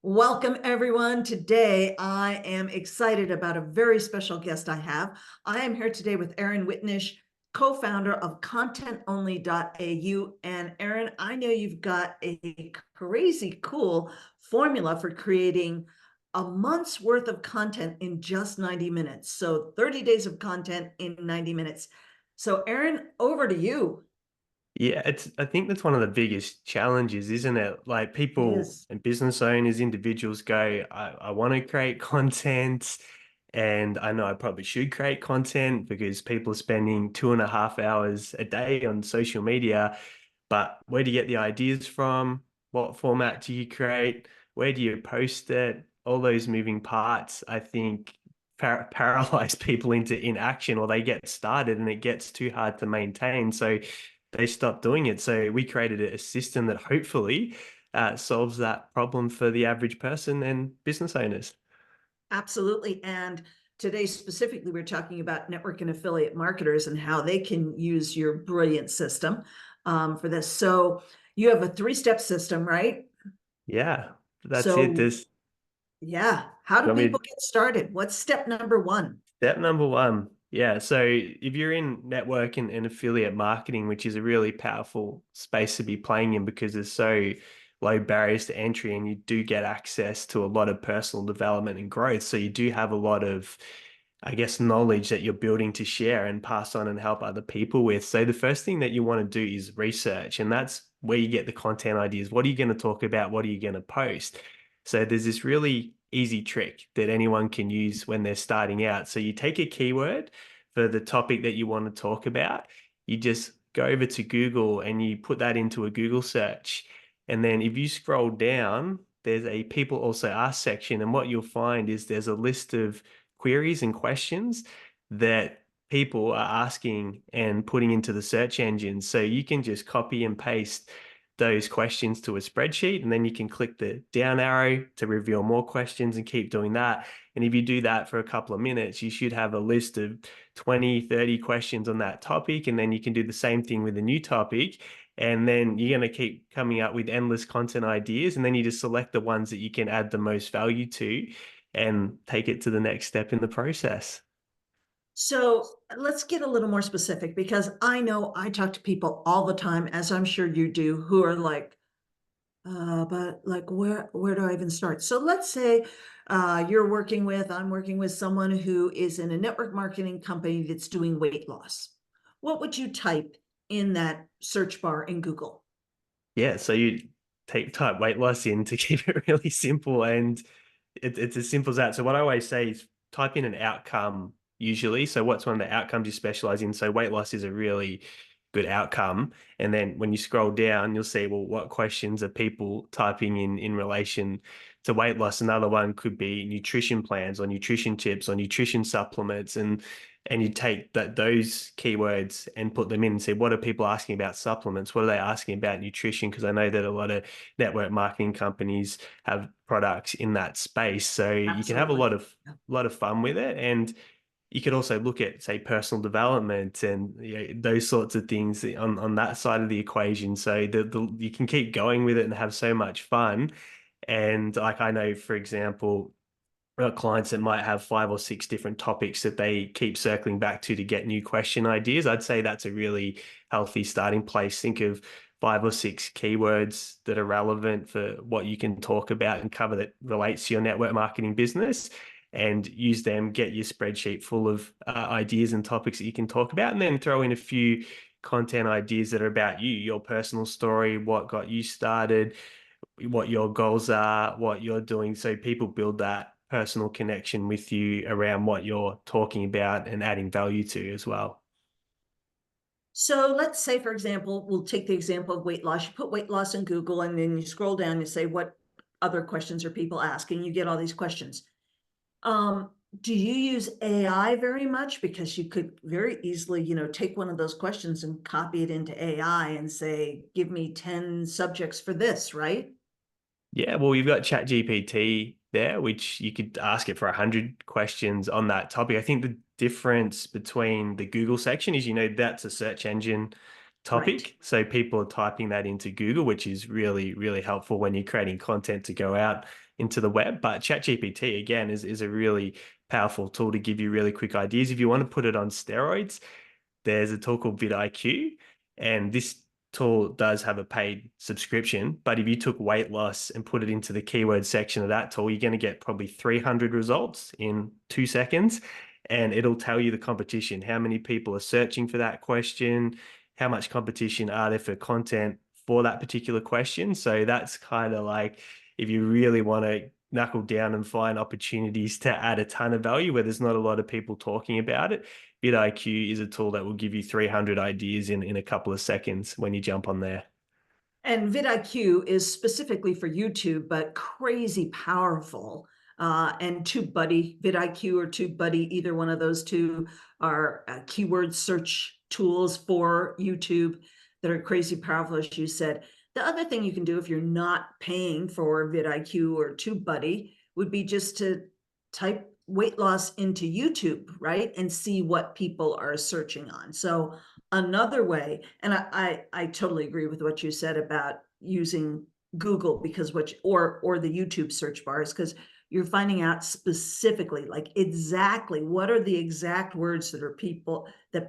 Welcome, everyone. Today, I am excited about a very special guest I have. I am here today with Aaron Witnish, co-founder of contentonly.au. And Aaron, I know you've got a crazy cool formula for creating a month's worth of content in just 90 minutes. So 30 days of content in 90 minutes. So Aaron, over to you. Yeah, I think that's one of the biggest challenges, isn't it? Like It people is. and business owners, individuals go, I want to create content, and I know I probably should create content because people are spending 2.5 hours a day on social media. But where do you get the ideas from? What format do you create? Where do you post it? All those moving parts, I think, paralyze people into inaction, or they get started and it gets too hard to maintain. So they stopped doing it. So we created a system that hopefully solves that problem for the average person and business owners. Absolutely. And today, specifically, we're talking about network and affiliate marketers and how they can use your brilliant system for this. So you have a three-step system, right? Yeah, that's it. So, There's yeah, how you do want people me get started? What's step number one? Step number one. Yeah. So if you're in network and affiliate marketing, which is a really powerful space to be playing in because there's so low barriers to entry and you do get access to a lot of personal development and growth. So you do have a lot of, I guess, knowledge that you're building to share and pass on and help other people with. So the first thing that you want to do is research, and that's where you get the content ideas. What are you going to talk about? What are you going to post? So there's this really easy trick that anyone can use when they're starting out. So you take a keyword for the topic that you want to talk about. You just go over to Google and you put that into a Google search. And then if you scroll down, there's a people also ask section. And what you'll find is there's a list of queries and questions that people are asking and putting into the search engine. So you can just copy and paste those questions to a spreadsheet, and then you can click the down arrow to reveal more questions and keep doing that. And if you do that for a couple of minutes, you should have a list of 20, 30 questions on that topic. And then you can do the same thing with a new topic. And then you're going to keep coming up with endless content ideas. And then you just select the ones that you can add the most value to and take it to the next step in the process. So let's get a little more specific because I know I talk to people all the time, as I'm sure you do, who are like, but like where do I even start? So let's say I'm working with someone who is in a network marketing company that's doing weight loss. What would you type in that search bar in Google? Yeah, so you type weight loss in to keep it really simple, and it's as simple as that. So what I always say is type in an outcome usually. So what's one of the outcomes you specialize in? So weight loss is a really good outcome. And then when you scroll down, you'll see, well, what questions are people typing in relation to weight loss? Another one could be nutrition plans or nutrition tips or nutrition supplements. And you take those keywords and put them in and say, what are people asking about supplements? What are they asking about nutrition? Because I know that a lot of network marketing companies have products in that space. So you can have a Absolutely. lot of fun with it. And you could also look at, say, personal development and those sorts of things on that side of the equation. So you can keep going with it and have so much fun. And like I know, for example, clients that might have 5 or 6 different topics that they keep circling back to get new question ideas. I'd say that's a really healthy starting place. Think of 5 or 6 keywords that are relevant for what you can talk about and cover that relates to your network marketing business, and use them, get your spreadsheet full of ideas and topics that you can talk about, and then throw in a few content ideas that are about you, your personal story, what got you started, what your goals are, what you're doing. So people build that personal connection with you around what you're talking about and adding value to as well. So let's say, for example, we'll take the example of weight loss. You put weight loss in Google and then you scroll down and say, what other questions are people asking? You get all these questions. Um, do you use AI very much? Because you could very easily, take one of those questions and copy it into AI and say, give me 10 subjects for this, right? Yeah, well, you've got ChatGPT there, which you could ask it for 100 questions on that topic. I think the difference between the Google section is, that's a search engine Right. topic. So people are typing that into Google, which is really, really helpful when you're creating content to go out into the web. But ChatGPT, again, is a really powerful tool to give you really quick ideas. If you want to put it on steroids, there's a tool called VidIQ, and this tool does have a paid subscription. But if you took weight loss and put it into the keyword section of that tool, you're going to get probably 300 results in 2 seconds. And it'll tell you the competition, how many people are searching for that question, how much competition are there for content for that particular question. So that's kind of like if you really want to knuckle down and find opportunities to add a ton of value where there's not a lot of people talking about it, VidIQ is a tool that will give you 300 ideas in a couple of seconds when you jump on there. And vidIQ is specifically for YouTube, but crazy powerful. And TubeBuddy, vidIQ or TubeBuddy, either one of those two are keyword search tools for YouTube that are crazy powerful, as you said. The other thing you can do if you're not paying for vidIQ or TubeBuddy would be just to type weight loss into YouTube, right? And see what people are searching on. So another way, and I totally agree with what you said about using Google, because or the YouTube search bars, because you're finding out specifically, like exactly what are the exact words that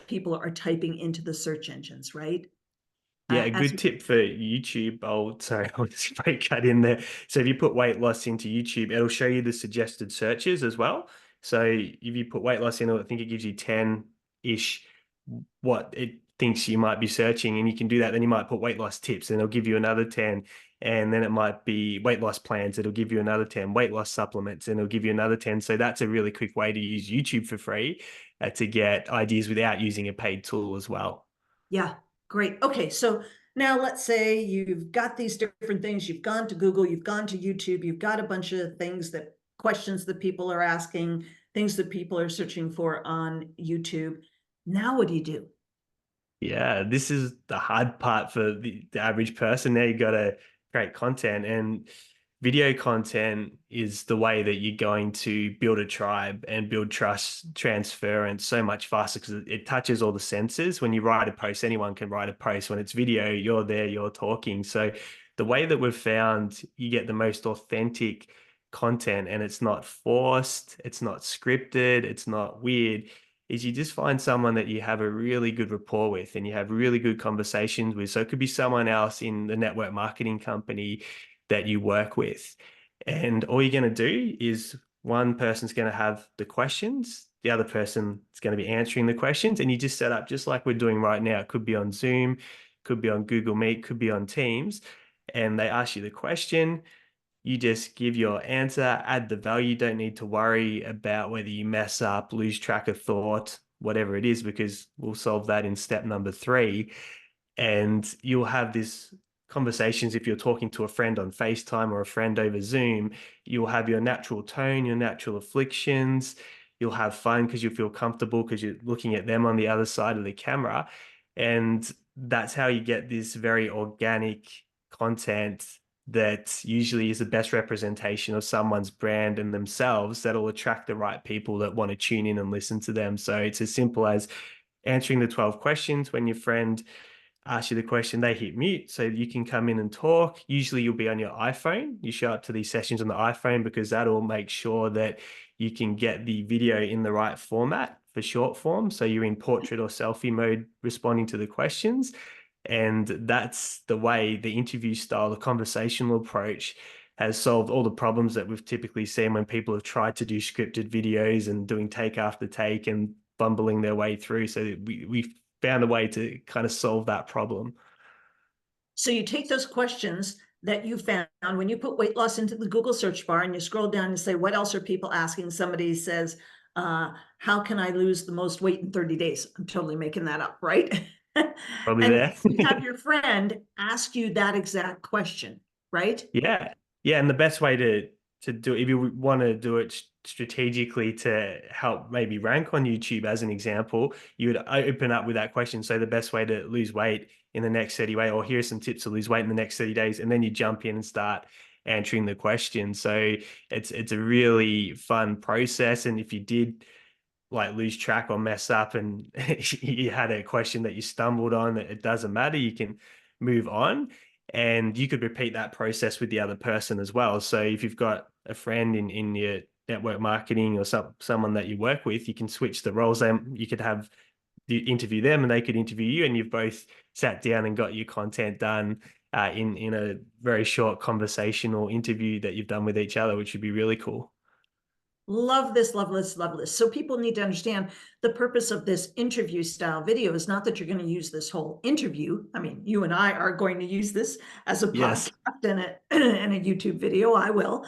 people are typing into the search engines, right? Yeah, a As good tip for YouTube. Oh, sorry, I'll just break that in there. So if you put weight loss into YouTube, it'll show you the suggested searches as well. So if you put weight loss in, I think it gives you 10-ish what it thinks you might be searching, and you can do that. Then you might put weight loss tips, and it'll give you another 10. And then it might be weight loss plans, it'll give you another 10, weight loss supplements, and it'll give you another 10. So that's a really quick way to use YouTube for free to get ideas without using a paid tool as well. Yeah, great. Okay, so now let's say you've got these different things. You've gone to Google, you've gone to YouTube, you've got a bunch of things that questions that people are asking, things that people are searching for on YouTube. Now what do you do? Yeah, this is the hard part for the average person. Now you got to create content, and video content is the way that you're going to build a tribe and build trust transference so much faster because it touches all the senses. When you write a post, anyone can write a post. When it's video, you're there, you're talking. So the way that we've found you get the most authentic content and it's not forced, it's not scripted, it's not weird is you just find someone that you have a really good rapport with and you have really good conversations with. So it could be someone else in the network marketing company that you work with. And all you're going to do is one person's going to have the questions, the other person is going to be answering the questions, and you just set up just like we're doing right now. It could be on Zoom, could be on Google Meet, could be on Teams, and they ask you the question. You just give your answer, add the value. Don't need to worry about whether you mess up, lose track of thought, whatever it is, because we'll solve that in step number 3. And you'll have this conversations if you're talking to a friend on FaceTime or a friend over Zoom. You'll have your natural tone, your natural afflictions. You'll have fun because you feel comfortable because you're looking at them on the other side of the camera. And that's how you get this very organic content that usually is the best representation of someone's brand and themselves that'll attract the right people that want to tune in and listen to them. So it's as simple as answering the 12 questions. When your friend asks you the question, they hit mute so you can come in and talk. Usually you'll be on your iPhone. You show up to these sessions on the iPhone because that'll make sure that you can get the video in the right format for short form. So you're in portrait or selfie mode responding to the questions. And that's the way the interview style, the conversational approach has solved all the problems that we've typically seen when people have tried to do scripted videos and doing take after take and bumbling their way through. So we found a way to kind of solve that problem. So you take those questions that you found when you put weight loss into the Google search bar and you scroll down and say, what else are people asking? Somebody says, how can I lose the most weight in 30 days? I'm totally making that up, right? Probably And there. you have your friend ask you that exact question, right? Yeah. Yeah. And the best way to do it, if you want to do it strategically to help maybe rank on YouTube, as an example, you would open up with that question. So the best way to lose weight in the next 30 days, or here are some tips to lose weight in the next 30 days. And then you jump in and start answering the question. So it's a really fun process. And if you did like lose track or mess up and you had a question that you stumbled on, it doesn't matter. You can move on, and you could repeat that process with the other person as well. So if you've got a friend in your network marketing or someone that you work with, you can switch the roles. You could have you interview them and they could interview you, and you've both sat down and got your content done in a very short conversational interview that you've done with each other, which would be really cool. Love this, love this, love this. So people need to understand the purpose of this interview style video is not that you're going to use this whole interview. I mean, you and I are going to use this as a Yes. podcast and and a YouTube video. I will.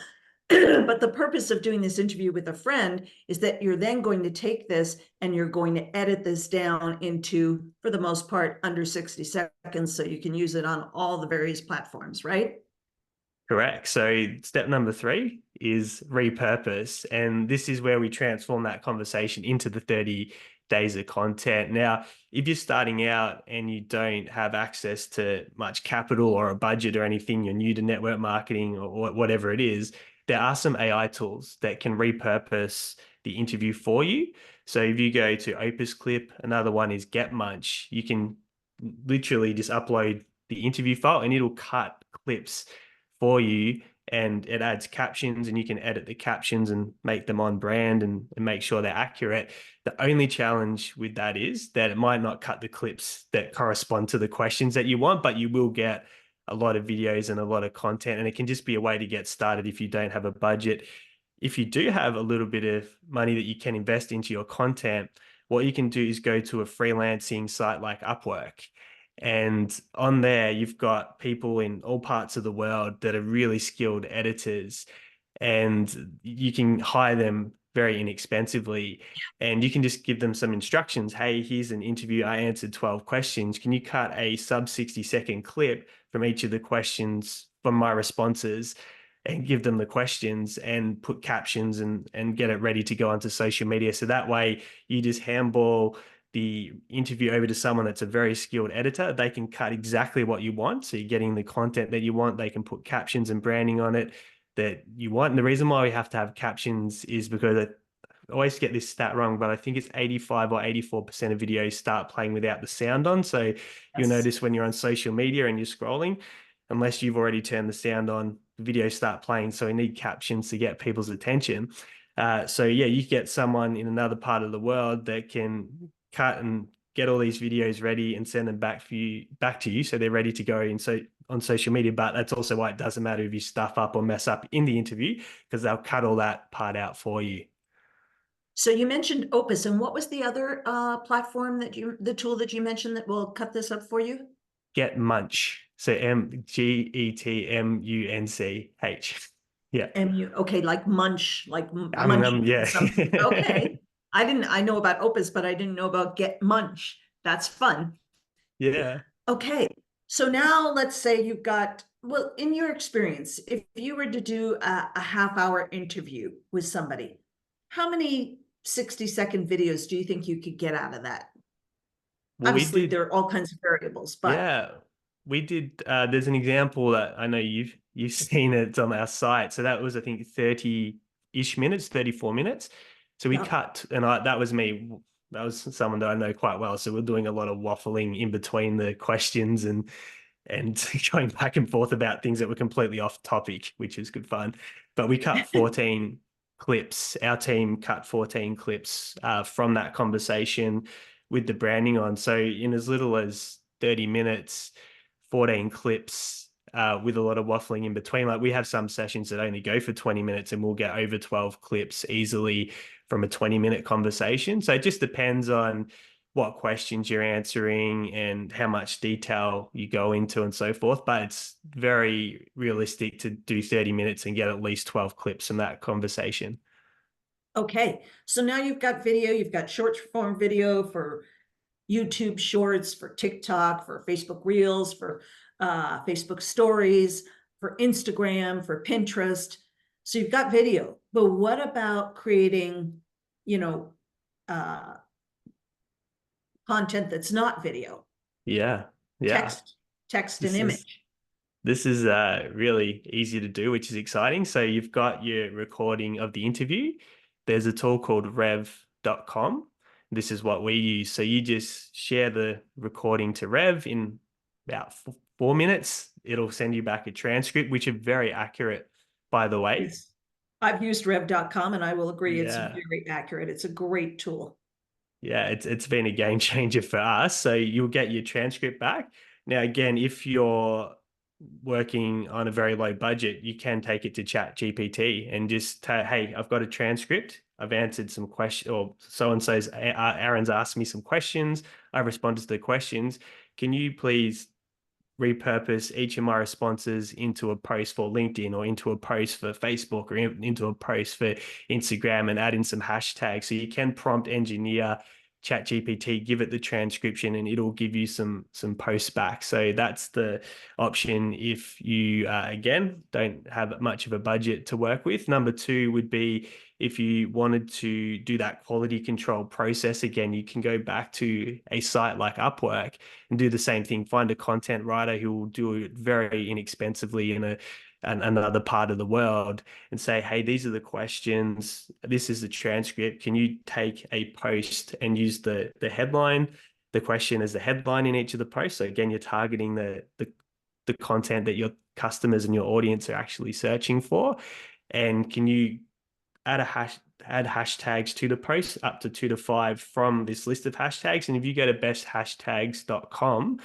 But the purpose of doing this interview with a friend is that you're then going to take this and you're going to edit this down into, for the most part, under 60 seconds so you can use it on all the various platforms, right? Correct. So step number 3 is repurpose. And this is where we transform that conversation into the 30 days of content. Now, if you're starting out and you don't have access to much capital or a budget or anything, you're new to network marketing or whatever it is, there are some AI tools that can repurpose the interview for you. So if you go to Opus Clip, another one is Get Munch, you can literally just upload the interview file and it'll cut clips for you, and it adds captions, and you can edit the captions and make them on brand and make sure they're accurate. The only challenge with that is that it might not cut the clips that correspond to the questions that you want, but you will get a lot of videos and a lot of content, and it can just be a way to get started if you don't have a budget. If you do have a little bit of money that you can invest into your content, what you can do is go to a freelancing site like Upwork. And on there, you've got people in all parts of the world that are really skilled editors, and you can hire them very inexpensively. And you can just give them some instructions. Hey, here's an interview. I answered 12 questions. Can you cut a sub 60-second clip from each of the questions from my responses and give them the questions and put captions and get it ready to go onto social media? So that way you just handball the interview over to someone that's a very skilled editor. They can cut exactly what you want. So you're getting the content that you want. They can put captions and branding on it that you want. And the reason why we have to have captions is because I always get this stat wrong, but I think it's 85 or 84% of videos start playing without the sound on. So you'll Yes. notice when you're on social media and you're scrolling, unless you've already turned the sound on, the videos start playing. So we need captions to get people's attention. So yeah, you get someone in another part of the world that can cut and get all these videos ready and send them back to you so they're ready to go on social media. But that's also why it doesn't matter if you stuff up or mess up in the interview, because they'll cut all that part out for you. So you mentioned Opus, and what was the other platform the tool that you mentioned that will cut this up for you? Get Munch. So Getmunch. Yeah. Okay, like Munch, like munching Yeah. something. Okay. I know about Opus, but I didn't know about Get Munch. That's fun. Yeah. Okay. So now let's say you've got, well, in your experience, if you were to do a half-hour interview with somebody, how many 60-second videos do you think you could get out of that? Well, we Obviously, did. there are all kinds of variables, but Yeah, we did. There's an example that I know you've seen it on our site. So that was, I think, 30-ish minutes, 34 minutes. So we yeah. cut, and that was me. That was someone that I know quite well. So we're doing a lot of waffling in between the questions and going back and forth about things that were completely off topic, which is good fun. But we cut 14 clips. Our team cut 14 clips from that conversation with the branding on. So in as little as 30 minutes, 14 clips with a lot of waffling in between. Like we have some sessions that only go for 20 minutes and we'll get over 12 clips easily from a 20-minute conversation. So it just depends on what questions you're answering and how much detail you go into and so forth. But it's very realistic to do 30 minutes and get at least 12 clips from that conversation. Okay. So now you've got video, you've got short form video for YouTube Shorts, for TikTok, for Facebook Reels, for Facebook Stories, for Instagram, for Pinterest. So you've got video, but what about creating, you know, content that's not video? Yeah. Yeah. Text and This is image. This is really easy to do, which is exciting. So you've got your recording of the interview. There's a tool called rev.com. This is what we use. So you just share the recording to Rev in about 4 minutes. It'll send you back a transcript, which are very accurate, by the way. Yes. I've used rev.com and I will agree it's Yeah. very accurate. It's a great tool. Yeah, it's been a game changer for us. So you'll get your transcript back. Now, again, if you're working on a very low budget, you can take it to Chat GPT and just say, hey, I've got a transcript. I've answered some questions, or so and so's Aaron's asked me some questions. I've responded to the questions. Can you please repurpose each of my responses into a post for LinkedIn or into a post for Facebook or into a post for Instagram, and add in some hashtags? So you can prompt engineer ChatGPT, give it the transcription, and it'll give you some posts back. So that's the option if you again don't have much of a budget to work with. Number two would be if you wanted to do that quality control process again, you can go back to a site like Upwork and do the same thing. Find a content writer who will do it very inexpensively in another part of the world, and say, hey, these are the questions, this is the transcript. Can you take a post and use the headline, the question as the headline in each of the posts? So again, you're targeting the content that your customers and your audience are actually searching for. And can you add hashtags to the post, up to 2 to 5 from this list of hashtags? And if you go to besthashtags.com,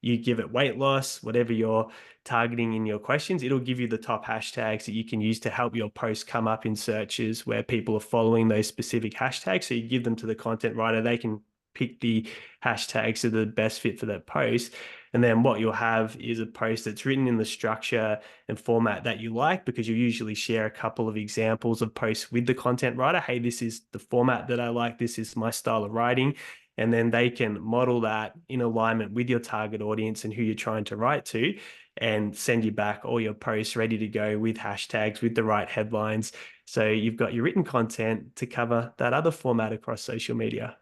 you give it weight loss, whatever you're targeting in your questions, it'll give you the top hashtags that you can use to help your post come up in searches where people are following those specific hashtags. So you give them to the content writer, they can pick the hashtags that are the best fit for that post. And then what you'll have is a post that's written in the structure and format that you like, because you usually share a couple of examples of posts with the content writer. Hey, this is the format that I like. This is my style of writing. And then they can model that in alignment with your target audience and who you're trying to write to, and send you back all your posts ready to go with hashtags, with the right headlines. So you've got your written content to cover that other format across social media.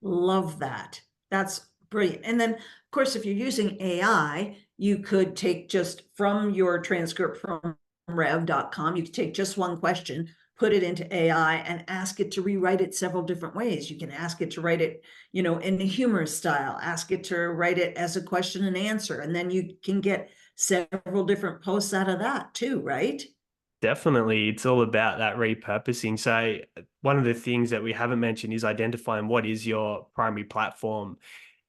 Love that. That's brilliant. And then, of course, if you're using AI, you could take just from your transcript from rev.com, you could take just one question, put it into AI and ask it to rewrite it several different ways. You can ask it to write it, in a humorous style, ask it to write it as a question and answer, and then you can get several different posts out of that too, right? Definitely, it's all about that repurposing. So one of the things that we haven't mentioned is identifying what is your primary platform.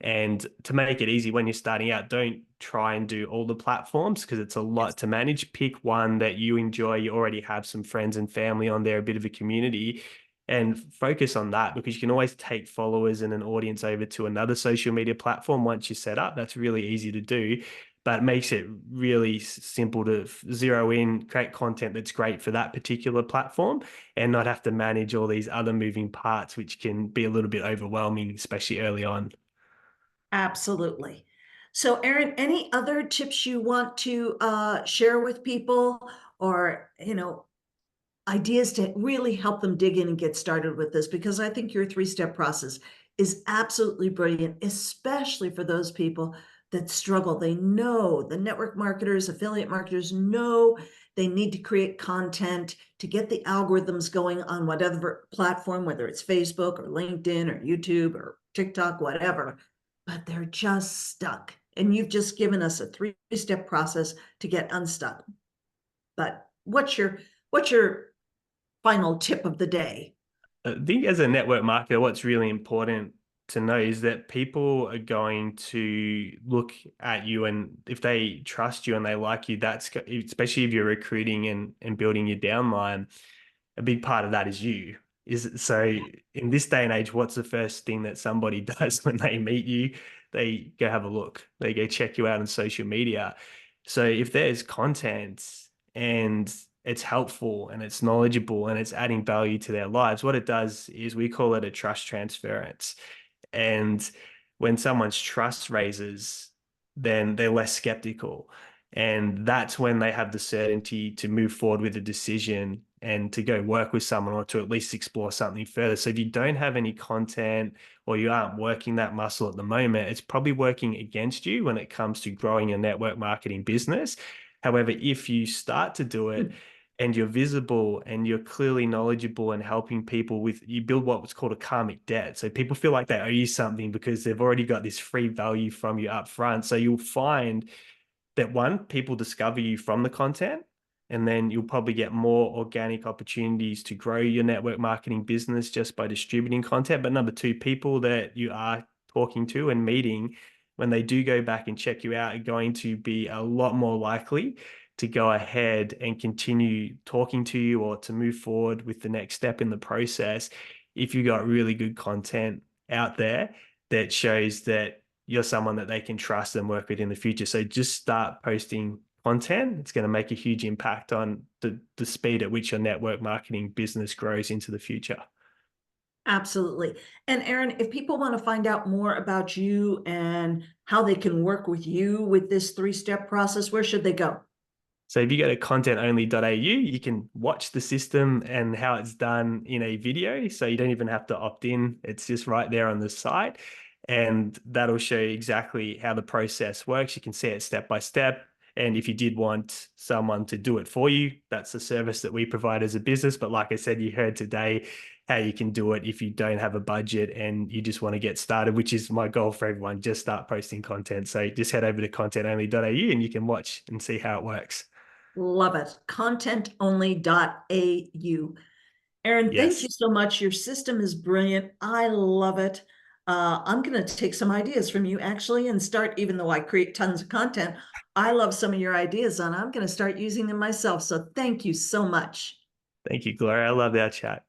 And to make it easy when you're starting out, don't try and do all the platforms because it's a lot to manage. Pick one that you enjoy. You already have some friends and family on there, a bit of a community, and focus on that, because you can always take followers and an audience over to another social media platform once you're set up. That's really easy to do, but it makes it really simple to zero in, create content that's great for that particular platform, and not have to manage all these other moving parts, which can be a little bit overwhelming, especially early on. Absolutely. So, Aaron, any other tips you want to share with people, or, ideas to really help them dig in and get started with this? Because I think your three-step process is absolutely brilliant, especially for those people that struggle. They know, the network marketers, affiliate marketers know they need to create content to get the algorithms going on whatever platform, whether it's Facebook or LinkedIn or YouTube or TikTok, whatever, but they're just stuck. And you've just given us a three-step process to get unstuck. But what's your final tip of the day? I think as a network marketer, what's really important to know is that people are going to look at you, and if they trust you and they like you, that's especially if you're recruiting and building your downline, a big part of that is you. Is so in this day and age, what's the first thing that somebody does when they meet you? They go have a look. They go check you out on social media. So if there's content and it's helpful and it's knowledgeable and it's adding value to their lives, what it does is we call it a trust transference. And when someone's trust raises, then they're less skeptical. And that's when they have the certainty to move forward with a decision and to go work with someone, or to at least explore something further. So if you don't have any content or you aren't working that muscle at the moment, it's probably working against you when it comes to growing your network marketing business. However, if you start to do it, and you're visible and you're clearly knowledgeable and helping people with, you build what's called a karmic debt. So people feel like they owe you something because they've already got this free value from you up front. So you'll find that one, people discover you from the content, and then you'll probably get more organic opportunities to grow your network marketing business just by distributing content. But number two, people that you are talking to and meeting, when they do go back and check you out, are going to be a lot more likely to go ahead and continue talking to you or to move forward with the next step in the process if you got really good content out there that shows that you're someone that they can trust and work with in the future. So just start posting content. It's going to make a huge impact on the speed at which your network marketing business grows into the future. Absolutely. And Aaron, if people want to find out more about you and how they can work with you with this three-step process, where should they go? So if you go to contentonly.au, you can watch the system and how it's done in a video. So you don't even have to opt in. It's just right there on the site. And that'll show you exactly how the process works. You can see it step by step. And if you did want someone to do it for you, that's a service that we provide as a business. But like I said, you heard today how you can do it if you don't have a budget and you just want to get started, which is my goal for everyone. Just start posting content. So just head over to contentonly.au and you can watch and see how it works. Love it. Contentonly.au. Aaron, thank you Yes. so much. Your system is brilliant. I love it. I'm going to take some ideas from you actually and start, even though I create tons of content, I love some of your ideas and I'm going to start using them myself. So thank you so much. Thank you, Gloria. I love our chat.